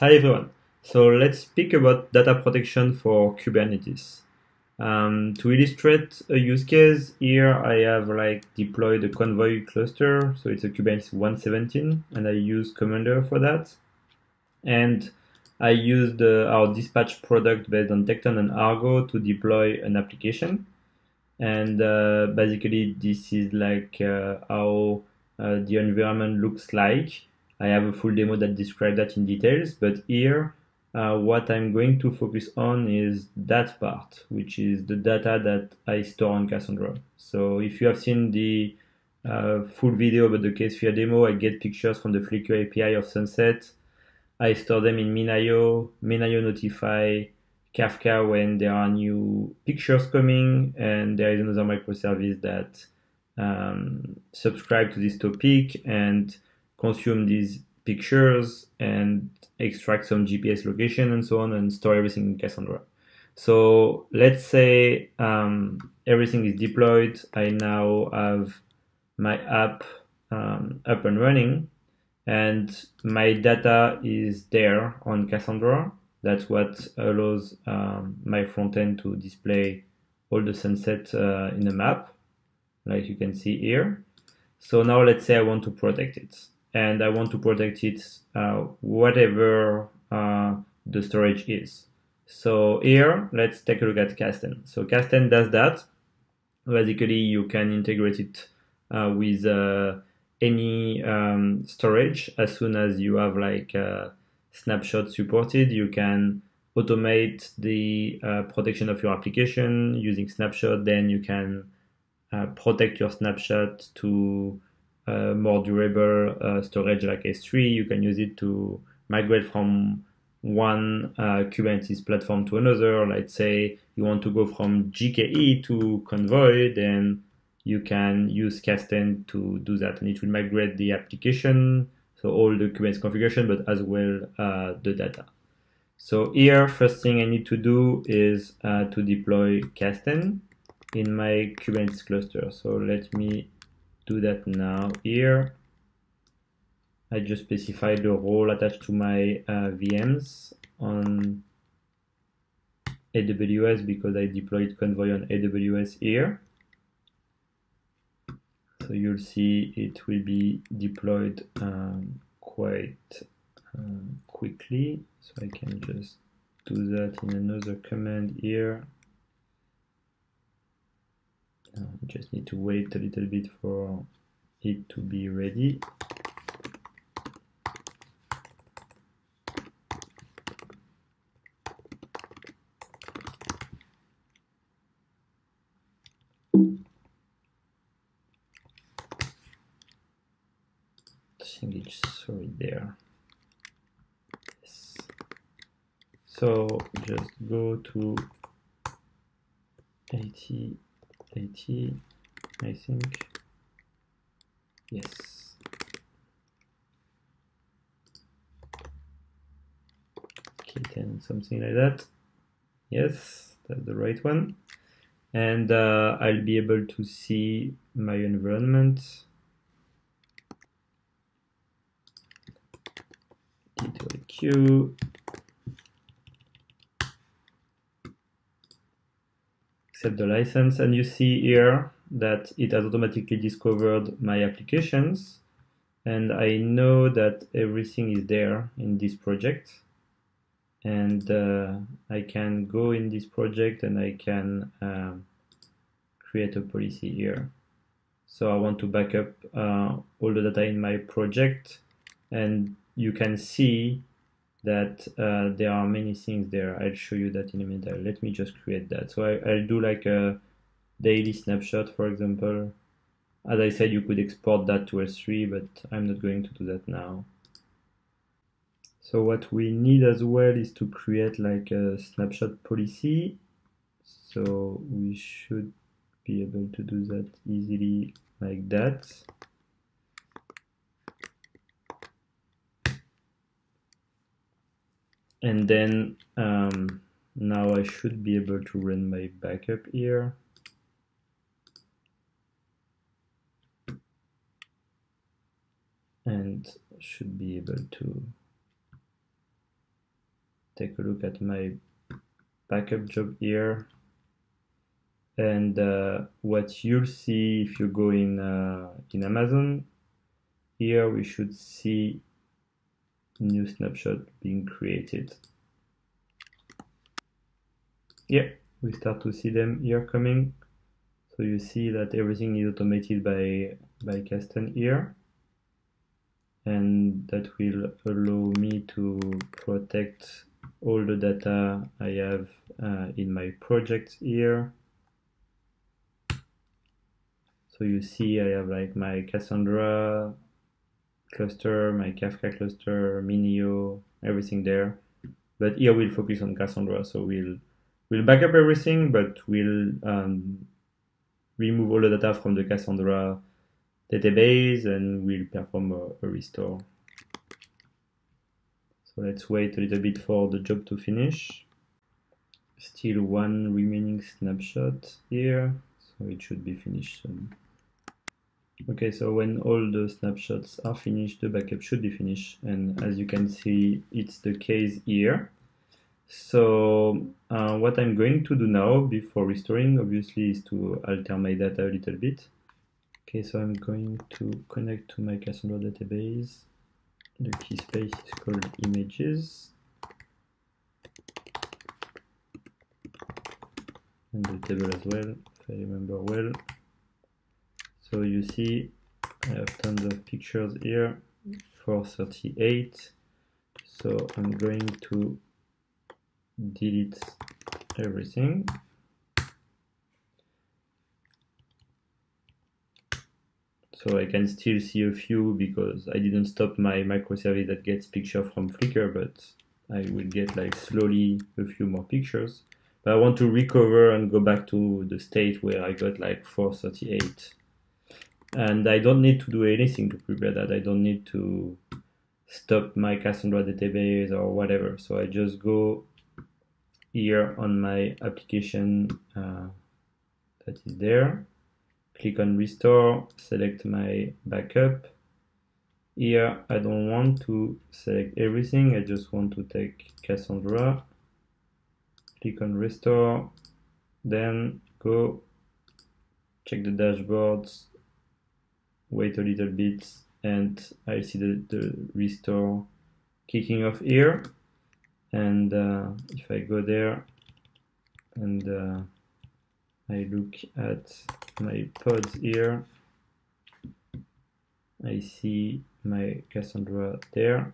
Hi everyone. So let's speak about data protection for Kubernetes. To illustrate a use case, here I have deployed a Convoy cluster. So it's a Kubernetes 117 and I use Commander for that. And I used our dispatch product based on Tekton and Argo to deploy an application. And basically this is how the environment looks like. I have a full demo that describes that in details, but here what I'm going to focus on is that part, which is the data that I store on Cassandra. So if you have seen the full video about the Casefear demo, I get pictures from the Flickr API of Sunset. I store them in Minayo. Minayo notify Kafka when there are new pictures coming, and there is another microservice that subscribe to this topic and consume these pictures and extract some GPS location and so on and store everything in Cassandra. So let's say everything is deployed. I now have my app up and running and my data is there on Cassandra. That's what allows my front end to display all the sunset in a map, like you can see here. So now let's say I want to protect it, and I want to protect it whatever the storage is. So here, let's take a look at Kasten. So Kasten does that. Basically, you can integrate it with any storage. As soon as you have snapshot supported, you can automate the protection of your application using snapshot. Then you can protect your snapshot to more durable storage like S3. You can use it to migrate from one Kubernetes platform to another. Let's say you want to go from GKE to Convoy, then you can use Kasten to do that, and it will migrate the application, so all the Kubernetes configuration, but as well the data. So here, first thing I need to do is to deploy Kasten in my Kubernetes cluster. So let me do that now here. I just specify the role attached to my VMs on AWS because I deployed Convoy on AWS here. So you'll see it will be deployed quite quickly. So I can just do that in another command here. Just need to wait a little bit for it to be ready. I think it's already there. Yes. So just go to 80, I think. Yes. K10, something like that. Yes, that's the right one. And I'll be able to see my environment. Q. Accept the license, and you see here that it has automatically discovered my applications, and I know that everything is there in this project, and I can go in this project and I can create a policy here. So I want to back up all the data in my project, and you can see that there are many things there. I'll show you that in a minute. Let me just create that. So I'll do like a daily snapshot, for example. As I said, you could export that to S3, but I'm not going to do that now. So what we need as well is to create like a snapshot policy. So we should be able to do that easily like that. And then now I should be able to run my backup here. And should be able to take a look at my backup job here. And what you'll see if you go in Amazon, here we should see new snapshot being created. Yeah, we start to see them here coming. So you see that everything is automated by Kasten here. And that will allow me to protect all the data I have in my project here. So you see I have like my Cassandra cluster, my Kafka cluster, Minio, everything there. But here we'll focus on Cassandra. So we'll back up everything, but we'll remove all the data from the Cassandra database and we'll perform a restore. So let's wait a little bit for the job to finish. Still one remaining snapshot here, so it should be finished soon. Okay, so when all the snapshots are finished, the backup should be finished, and as you can see, it's the case here. So what I'm going to do now before restoring, obviously, is to alter my data a little bit. Okay, so I'm going to connect to my Cassandra database. The key space is called images. And the table as well, if I remember well. So you see I have tons of pictures here, 438. So I'm going to delete everything. So I can still see a few because I didn't stop my microservice that gets picture from Flickr, but I will get like slowly a few more pictures. But I want to recover and go back to the state where I got like 438. And I don't need to do anything to prepare that. I don't need to stop my Cassandra database or whatever. So I just go here on my application that is there. Click on restore, select my backup. Here I don't want to select everything, I just want to take Cassandra. Click on restore, then go check the dashboards, wait a little bit, and I see the restore kicking off here. And if I go there and I look at my pods here, I see my Cassandra there.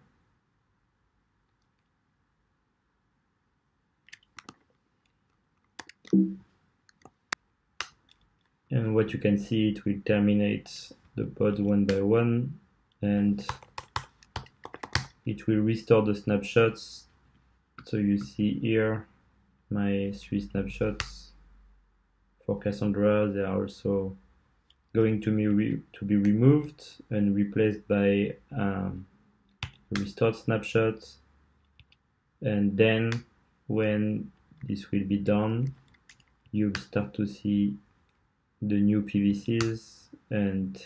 And what you can see, it will terminate the pods one by one, and it will restore the snapshots. So you see here my 3 snapshots for Cassandra. They are also going to be removed and replaced by restored snapshots. And then when this will be done, you'll start to see the new PVCs and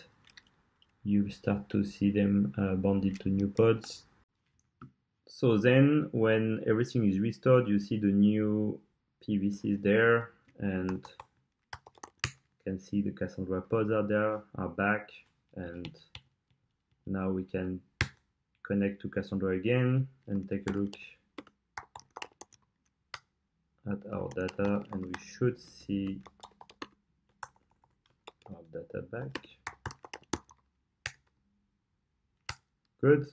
you start to see them bonded to new pods. So then when everything is restored, you see the new PVCs there, and you can see the Cassandra pods are back, and now we can connect to Cassandra again and take a look at our data, and we should see our data back. Good, it's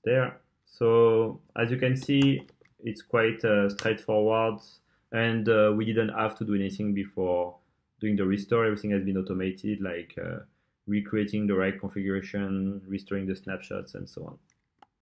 there. So as you can see, it's quite straightforward, and we didn't have to do anything before doing the restore. Everything has been automated, like recreating the right configuration, restoring the snapshots, and so on.